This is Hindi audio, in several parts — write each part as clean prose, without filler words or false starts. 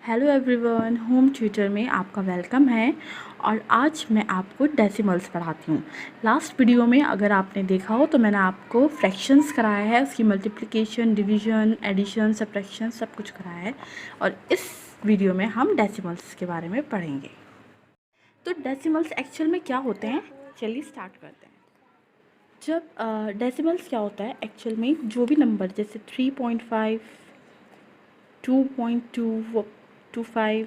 हेलो एवरीवन, होम ट्यूटर में आपका वेलकम है। और आज मैं आपको डेसिमल्स पढ़ाती हूँ। लास्ट वीडियो में अगर आपने देखा हो तो मैंने आपको फ्रैक्शंस कराया है, उसकी मल्टीप्लिकेशन, डिवीजन, एडिशन, सब्ट्रैक्शन सब कुछ कराया है। और इस वीडियो में हम डेसिमल्स के बारे में पढ़ेंगे। तो डेसिमल्स एक्चुअल में क्या होते हैं, चलिए स्टार्ट करते हैं। जब डेसिमल्स क्या होता है एक्चुअल में, जो भी नंबर जैसे 3.5, 2.225,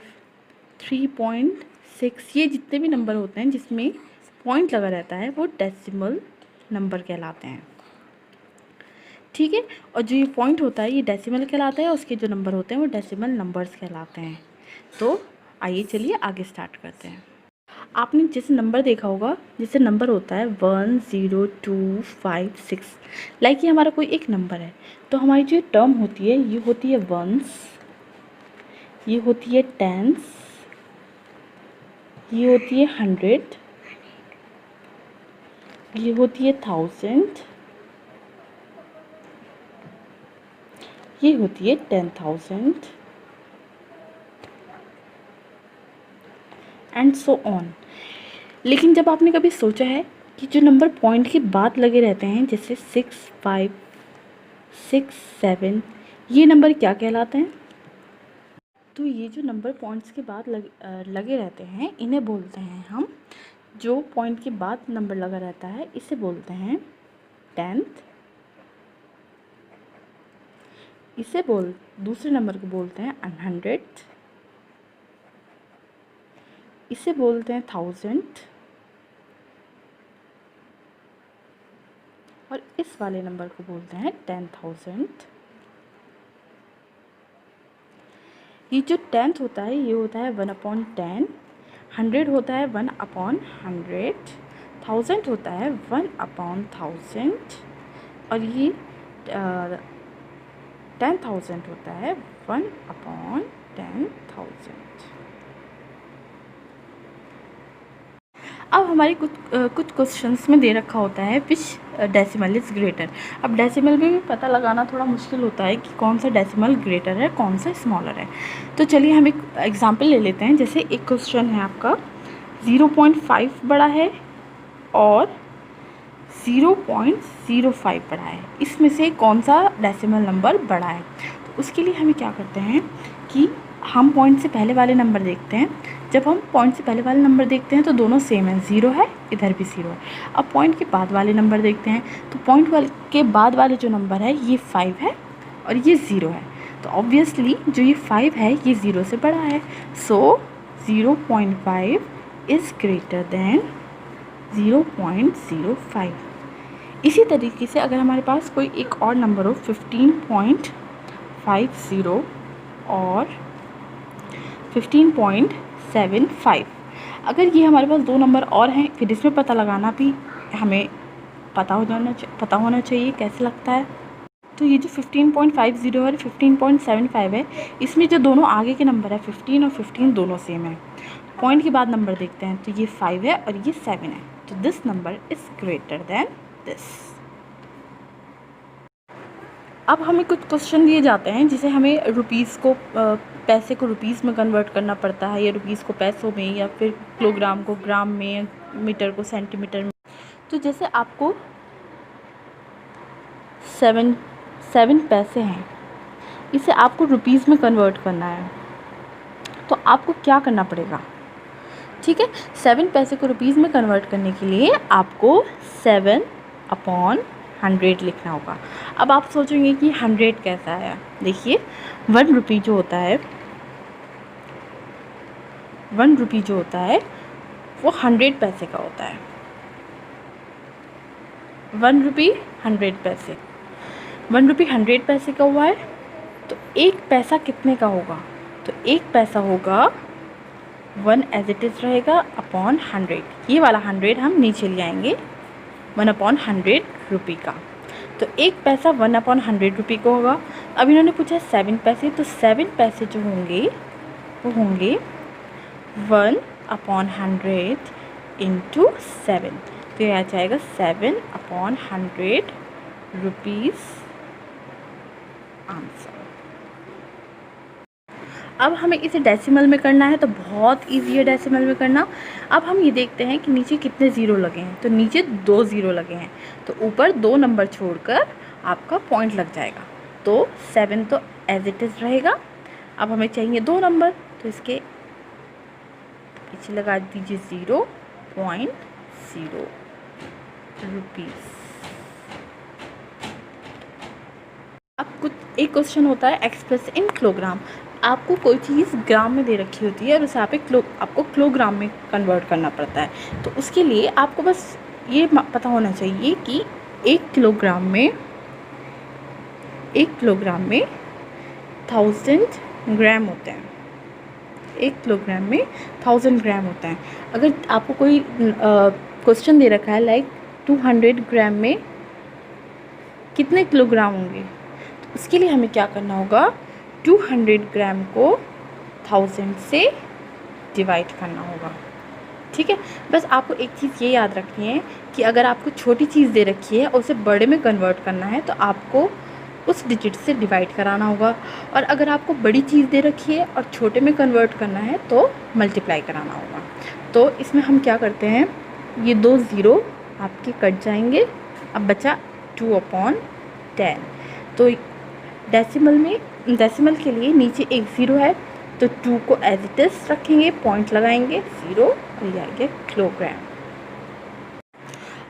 3.6, ये जितने भी नंबर होते हैं जिसमें पॉइंट लगा रहता है वो डेसिमल नंबर कहलाते हैं। ठीक है, और जो ये पॉइंट होता है ये डेसिमल कहलाता है, उसके जो नंबर होते हैं वो डेसिमल नंबर्स कहलाते हैं। तो आइए चलिए आगे स्टार्ट करते हैं। आपने जैसे नंबर देखा होगा, जैसे नंबर होता है 1 0 2 5 6, लाइक ये हमारा कोई एक नंबर है। तो हमारी जो टर्म होती है ये होती है वंस, ये होती है टेंस, ये होती है 100, ये होती है 1000, ये होती है 10,000 एंड सो ऑन। लेकिन जब आपने कभी सोचा है कि जो नंबर पॉइंट के बाद लगे रहते हैं जैसे 6 5 6 7, ये नंबर क्या कहलाते हैं? तो ये जो नंबर पॉइंट्स के बाद लगे रहते हैं इन्हें बोलते हैं हम, जो पॉइंट के बाद नंबर लगा रहता है इसे बोलते हैं टेंथ। दूसरे नंबर को बोलते हैं 100, इसे बोलते हैं 1000, और इस वाले नंबर को बोलते हैं 10,000। ये जो टेंथ होता है ये होता है 1/10, 100 होता है 1/100, 1000 होता है 1/1000, और ये 10,000 होता है 1/10,000। अब हमारे कुछ क्वेश्चंस में दे रखा होता है विच डेसिमल इज़ ग्रेटर। अब डेसिमल में भी पता लगाना थोड़ा मुश्किल होता है कि कौन सा डेसिमल ग्रेटर है, कौन सा स्मॉलर है। तो चलिए हम एक एग्जांपल ले लेते हैं। जैसे एक क्वेश्चन है आपका 0.5 बड़ा है और 0.05 बड़ा है, इसमें से कौन सा डेसिमल नंबर बड़ा है? तो उसके लिए हमें क्या करते हैं कि हम पॉइंट से पहले वाले नंबर देखते हैं। जब हम पॉइंट से पहले वाले नंबर देखते हैं तो दोनों सेम है, 0 है, इधर भी 0 है। अब पॉइंट के बाद वाले नंबर देखते हैं तो पॉइंट वाले के बाद वाले जो नंबर है ये 5 है और ये 0 है। तो ऑब्वियसली जो ये 5 है ये 0 से बड़ा है। सो 0.5 इज़ ग्रेटर देन 0.05। इसी तरीके से अगर हमारे पास कोई एक और नंबर हो 15.50 और 15.75, अगर ये हमारे पास दो नंबर और हैं, फिर इसमें पता लगाना भी हमें पता होना चाहिए कैसे लगता है। तो ये जो 15.50 और 15.75 है, इसमें जो दोनों आगे के नंबर है 15 और 15 दोनों सेम है। पॉइंट के बाद नंबर देखते हैं तो ये 5 है और ये 7 है। तो this number is greater than this. अब हमें कुछ क्वेश्चन दिए जाते हैं जिसे हमें रुपीज़ को पैसे को रुपीज़ में कन्वर्ट करना पड़ता है, या रुपीज़ को पैसों में, या फिर किलोग्राम को ग्राम में, मीटर को सेंटीमीटर में। तो जैसे आपको 7 पैसे हैं, इसे आपको रुपीज़ में कन्वर्ट करना है तो आपको क्या करना पड़ेगा? ठीक है, 7 पैसे को रुपीज़ में कन्वर्ट करने के लिए आपको 7/100 लिखना होगा। अब आप सोचेंगे कि 100 कैसा है? देखिए 1 रुपी जो होता है, 1 रुपी जो होता है वो 100 पैसे का होता है। 1 रुपी 100 पैसे, 1 रुपी 100 पैसे का हुआ है। तो एक पैसा कितने का होगा? तो एक पैसा होगा 1 एज इट इज़ रहेगा अपॉन 100। ये वाला 100 हम नीचे ले आएंगे, 1/100 रुपी का। तो एक पैसा 1/100 रुपी को होगा। अब इन्होंने पूछा 7 पैसे, तो 7 पैसे जो होंगे वो होंगे 1/100 इंटू 7। तो यह आ जाएगा 7/100 रुपीज़ आंसर। अब हमें इसे डेसिमल में करना है तो बहुत इजी है डेसिमल में करना। अब हम ये देखते हैं कि नीचे कितने ज़ीरो लगे हैं, तो नीचे 2 ज़ीरो लगे हैं, तो ऊपर 2 नंबर छोड़कर आपका पॉइंट लग जाएगा, तो 7 तो एज इट इज़ रहेगा। अब हमें चाहिए 2 नंबर, तो इसके पीछे लगा दीजिए 0.0 रुपीज़। अब कुछ एक क्वेश्चन होता है एक्सप्रेस इन किलोग्राम। आपको कोई चीज़ ग्राम में दे रखी होती है और उसे आपको किलोग्राम में कन्वर्ट करना पड़ता है, तो उसके लिए आपको बस ये पता होना चाहिए कि 1 किलोग्राम में 1000 ग्राम होते हैं। 1 किलोग्राम में 1000 ग्राम होता है। अगर आपको कोई क्वेश्चन दे रखा है लाइक 200 ग्राम में कितने किलोग्राम होंगे, तो उसके लिए हमें क्या करना होगा, 200 ग्राम को 1000 से डिवाइड करना होगा। ठीक है, बस आपको एक चीज़ ये याद रखनी है कि अगर आपको छोटी चीज़ दे रखी है और उसे बड़े में कन्वर्ट करना है तो आपको उस डिजिट से डिवाइड कराना होगा, और अगर आपको बड़ी चीज़ दे रखी है और छोटे में कन्वर्ट करना है तो मल्टीप्लाई कराना होगा। तो इसमें हम क्या करते हैं, ये 2 ज़ीरो आपके कट जाएंगे, अब बचा 2/10। तो डेसिमल के लिए नीचे एक ज़ीरो है, तो 2 को एज इट इज़ रखेंगे, पॉइंट लगाएंगे 0 और ये आएगा किलोग्राम।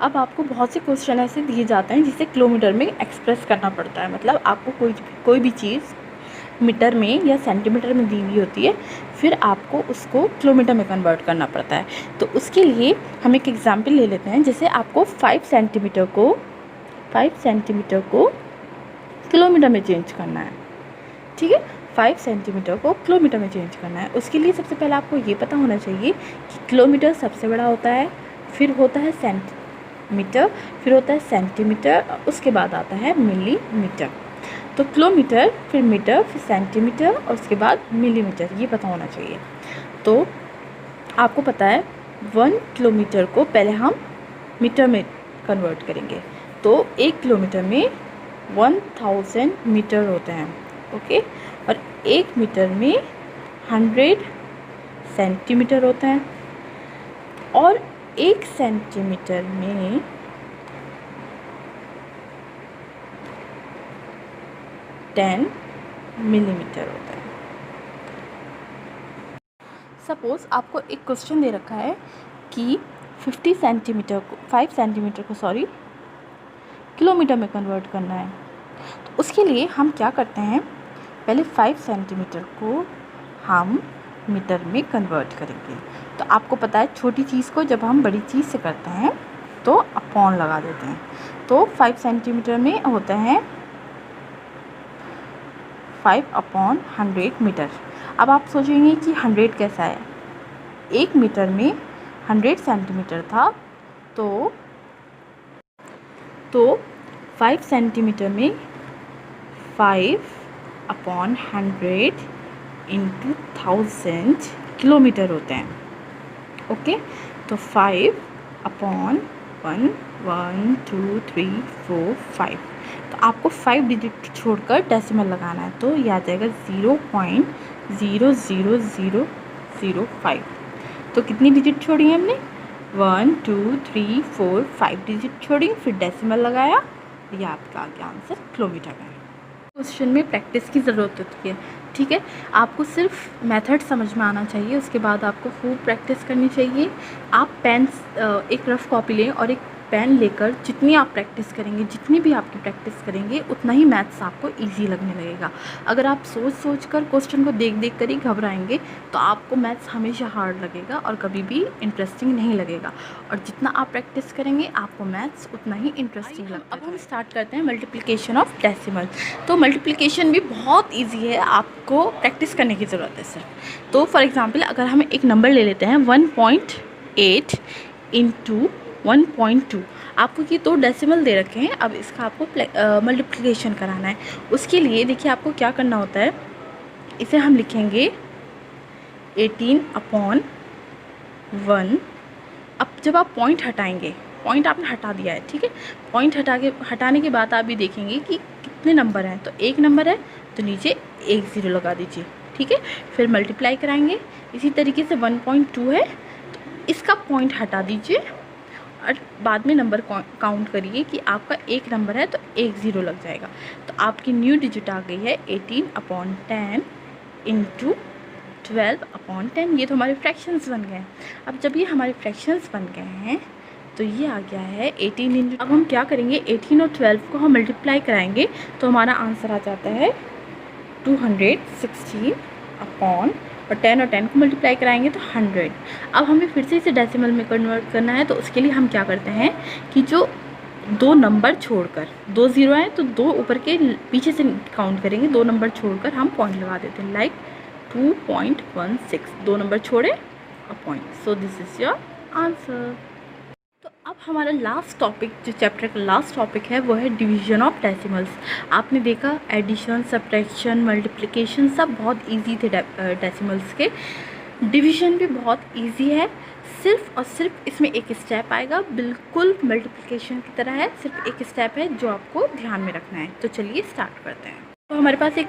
अब आपको बहुत से क्वेश्चन ऐसे दिए जाते हैं जिसे किलोमीटर में एक्सप्रेस करना पड़ता है, मतलब आपको कोई भी चीज़ मीटर में या सेंटीमीटर में दी हुई होती है, फिर आपको उसको किलोमीटर में कन्वर्ट करना पड़ता है। तो उसके लिए हम एक एग्जांपल ले लेते हैं, जैसे आपको 5 सेंटीमीटर को किलोमीटर में चेंज करना है। ठीक है, 5 सेंटीमीटर को किलोमीटर में चेंज करना है। उसके लिए सबसे पहले आपको ये पता होना चाहिए कि किलोमीटर सबसे बड़ा होता है, फिर होता है सेंटीमीटर, फिर होता है सेंटीमीटर, उसके बाद आता है मिलीमीटर। तो किलोमीटर, फिर मीटर, फिर सेंटीमीटर और उसके बाद मिलीमीटर, ये पता होना चाहिए। तो आपको पता है 1 किलोमीटर को पहले हम मीटर में कन्वर्ट करेंगे, तो 1 किलोमीटर में 1000 मीटर होते हैं। ओके, और 1 मीटर में 100 सेंटीमीटर होते हैं, और 1 सेंटीमीटर में 10 मिलीमीटर होता है। सपोज़ आपको एक क्वेश्चन दे रखा है कि 5 सेंटीमीटर को किलोमीटर में कन्वर्ट करना है, तो उसके लिए हम क्या करते हैं, पहले 5 सेंटीमीटर को हम मीटर में कन्वर्ट करेंगे। तो आपको पता है छोटी चीज़ को जब हम बड़ी चीज़ से करते हैं तो अपॉन लगा देते हैं, तो 5 सेंटीमीटर में होते हैं 5/100 मीटर। अब आप सोचेंगे कि 100 कैसा है, 1 मीटर में 100 सेंटीमीटर था, तो 5 सेंटीमीटर में 5/100 इंटू 1000 किलोमीटर होते हैं। ओके, तो 5/1 1 2 3 4 5, तो आपको 5 डिजिट छोड़कर डेसिमल लगाना है, तो ये आ जाएगा 0.00005। तो कितनी डिजिट छोड़ी है हमने, 1 2 3 4 5 डिजिट छोड़ी, फिर डेसिमल लगाया, ये आपका आगे आंसर किलोमीटर है। क्वेश्चन में प्रैक्टिस की ज़रूरत होती है। ठीक है, आपको सिर्फ मेथड समझ में आना चाहिए, उसके बाद आपको खूब प्रैक्टिस करनी चाहिए। आप एक रफ़ कॉपी लें और एक पेन लेकर जितनी आप प्रैक्टिस करेंगे, जितनी भी आपकी प्रैक्टिस करेंगे, उतना ही मैथ्स आपको इजी लगने लगेगा। अगर आप सोच कर क्वेश्चन को देख कर ही घबराएंगे तो आपको मैथ्स हमेशा हार्ड लगेगा और कभी भी इंटरेस्टिंग नहीं लगेगा, और जितना आप प्रैक्टिस करेंगे आपको मैथ्स उतना ही इंटरेस्टिंग लगेगा। अब हम स्टार्ट करते हैं मल्टीप्लिकेशन ऑफ डेसिमल। तो मल्टीप्लिकेशन भी बहुत ईजी है, आपको प्रैक्टिस करने की ज़रूरत है सिर्फ। तो फॉर एग्ज़ाम्पल अगर हम एक नंबर ले लेते हैं 1.8 इंटू 1.2, आपको ये 2 डेसिमल दे रखे हैं, अब इसका आपको मल्टीप्लिकेशन कराना है। उसके लिए देखिए आपको क्या करना होता है, इसे हम लिखेंगे 18/1। अब जब आप पॉइंट हटाएंगे, पॉइंट आपने हटा दिया है, ठीक है, पॉइंट हटाने के बाद आप भी देखेंगे कि कितने नंबर हैं, तो 1 नंबर है तो नीचे 1 ज़ीरो लगा दीजिए। ठीक है। फिर मल्टीप्लाई कराएंगे। इसी तरीके से 1.2 है तो इसका पॉइंट हटा दीजिए और बाद में नंबर काउंट करिए कि आपका एक नंबर है तो एक ज़ीरो लग जाएगा। तो आपकी न्यू डिजिट आ गई है 18/10 इंटू 12/10। ये तो हमारे फ्रैक्शंस बन गए हैं। अब जब ये हमारे फ्रैक्शंस बन गए हैं तो ये आ गया है 18 इंटू, अब हम क्या करेंगे 18 और 12 को हम मल्टीप्लाई कराएंगे तो हमारा आंसर आ जाता है 216 अपॉन, और 10 और 10 को मल्टीप्लाई कराएंगे तो 100। अब हमें फिर से इसे डेसिमल में कन्वर्ट करना है तो उसके लिए हम क्या करते हैं कि जो दो नंबर छोड़कर, 2 ज़ीरो हैं तो 2 ऊपर के पीछे से काउंट करेंगे, 2 नंबर छोड़कर हम पॉइंट लगा देते हैं, लाइक 2.16, 2 नंबर छोड़े और point. So this is your answer. तो अब हमारा लास्ट टॉपिक, जो चैप्टर का लास्ट टॉपिक है वो है डिवीजन ऑफ डेसिमल्स। आपने देखा एडिशन, सब्ट्रैक्शन, मल्टीप्लिकेशन सब बहुत इजी थे डेसिमल्स के। डिवीजन भी बहुत इजी है, सिर्फ और सिर्फ इसमें एक स्टेप आएगा, बिल्कुल मल्टीप्लिकेशन की तरह है, सिर्फ एक स्टेप है जो आपको ध्यान में रखना है। तो चलिए स्टार्ट करते हैं। तो हमारे पास एक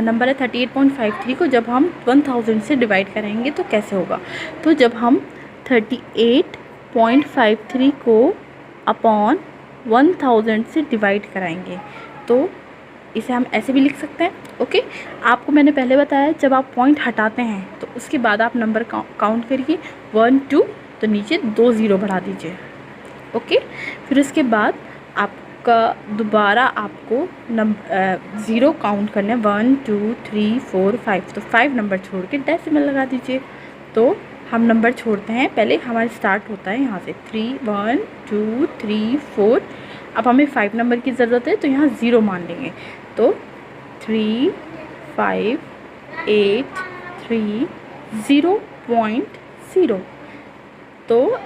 नंबर है 38.53 को जब हम 1000 से डिवाइड करेंगे तो कैसे होगा। तो जब हम 38.53 को अपॉन 1000 से डिवाइड कराएंगे तो इसे हम ऐसे भी लिख सकते हैं। ओके, आपको मैंने पहले बताया जब आप पॉइंट हटाते हैं तो उसके बाद आप नंबर काउंट करिए 1 2, तो नीचे 2 ज़ीरो बढ़ा दीजिए। ओके, फिर उसके बाद आपका दोबारा आपको ज़ीरो काउंट करना है 1 2 3 4 5, तो 5 नंबर छोड़ के डेसिमल लगा दीजिए। तो हम नंबर छोड़ते हैं, पहले हमारा स्टार्ट होता है यहाँ से 3 1 2 3 4। अब हमें 5 नंबर की ज़रूरत है तो यहाँ ज़ीरो मान लेंगे, तो 3 5 8 3 0.0। तो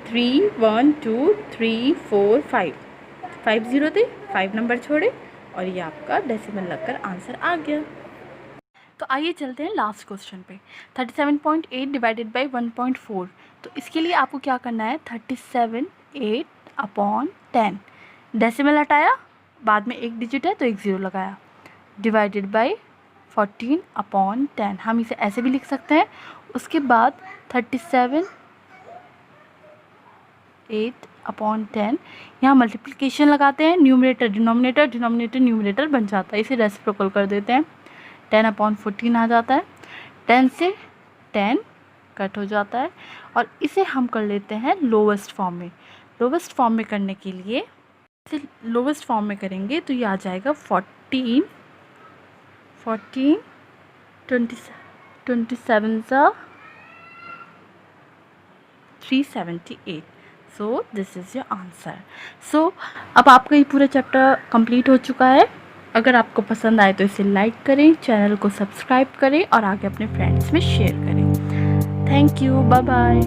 3 1 2 3 4 5, 5 ज़ीरो थे, 5 नंबर छोड़े और ये आपका डेसिमल लगकर आंसर आ गया। तो आइए चलते हैं लास्ट क्वेश्चन पे। 37.8 डिवाइडेड बाई 1.4, तो इसके लिए आपको क्या करना है 37/8/10, डेसिमल हटाया, बाद में एक डिजिट है तो एक ज़ीरो लगाया, डिवाइडेड बाई 14/10। हम इसे ऐसे भी लिख सकते हैं। उसके बाद 37/8/10, यहाँ मल्टीप्लिकेशन लगाते हैं, न्यूमरेटर डिनोमिनेटर, डिनोमिनेटर न्यूमरेटर बन जाता है, इसे रेसिप्रोकल कर देते हैं, 10/14 आ जाता है, 10 से 10 कट हो जाता है और इसे हम कर लेते हैं लोवेस्ट फॉर्म में। लोवेस्ट फॉर्म में करने के लिए इसे लोवेस्ट फॉर्म में करेंगे तो ये आ जाएगा 14 27 378। So this is your answer. So अब आपका ये पूरा चैप्टर कंप्लीट हो चुका है। अगर आपको पसंद आए तो इसे लाइक करें, चैनल को सब्सक्राइब करें और आगे अपने फ्रेंड्स में शेयर करें। Thank you, bye bye.